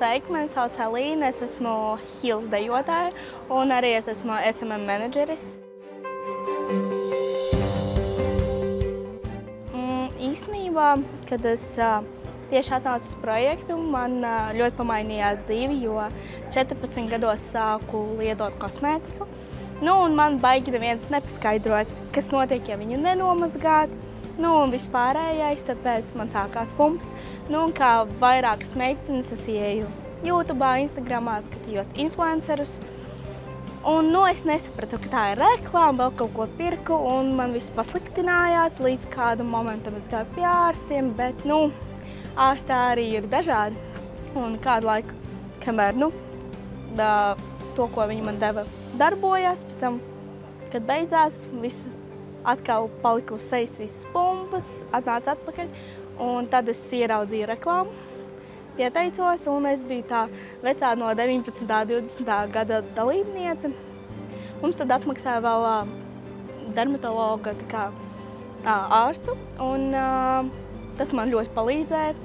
Sveiki, mani sauc Elīna, es esmu Hills dejotāja un arī es esmu SMM menedžeris. Īstenībā, kad es tieši atnācu uz projektu, man ļoti pamainījās dzīve, jo 14 gados sāku lietot kosmētiku. Un man baigi neviens nepaskaidroja, kas notiek, ja viņu nenomazgāt. Un vispārējais, tāpēc man sākās pumps. Un kā vairākas meitenes es ieju YouTube, Instagramā, skatījos influencerus. Es nesapratu, ka tā ir reklāma, vēl kaut ko pirku, un man viss pasliktinājās. Līdz kādam momentam es gāju pie ārstiem, bet ārstā arī ir dažādi. Un kādu laiku, kamēr to, ko viņi man deva, darbojās, pēc tam, kad beidzās, viss atkal palika uz sejas visas pumpas, atnāca atpakaļ, un tad es ieraudzīju reklāmu, pieteicos, un es biju tā vecā no 19. 20. gada dalībniece. Mums tad atmaksāja vēl dermatologa ārstu, un tas man ļoti palīdzēja.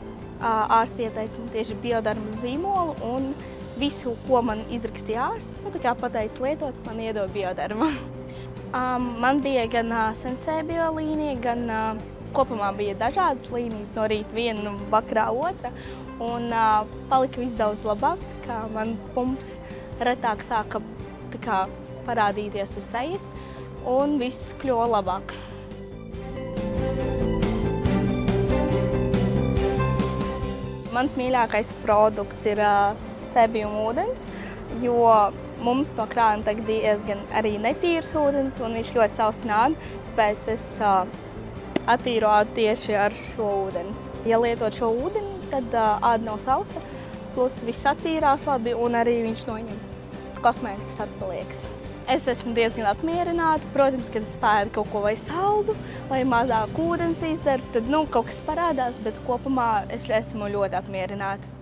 Ārsts ieteica man tieši bioderma zīmolu, un visu, ko man izrakstīja ārsts, pateica lietot, man iedod bioderma. Man bija gan Sensei biolīnija, gan kopumā bija dažādas līnijas, no rīta viena, vakarā otra. Un palika viss daudz labāk, kā man pumps retāk sāka parādīties uz sejas, un viss kļuva labāk. Mans mīļākais produkts ir Sebium ūdens, jo mums no krāna tagad diezgan arī netīrs ūdens, un viņš ļoti sausina ādu, tāpēc es attīru ādu tieši ar šo ūdeni. Ja lietot šo ūdeni, tad āda nav sausa, plus viss attīrās labi, un arī viņš noņem kosmētikas atpaliekas. Es esmu diezgan apmierināta. Protams, kad es pēdu kaut ko vai saldu, vai mazāk ūdens izdaru, tad kaut kas parādās, bet kopumā es esmu ļoti apmierināta.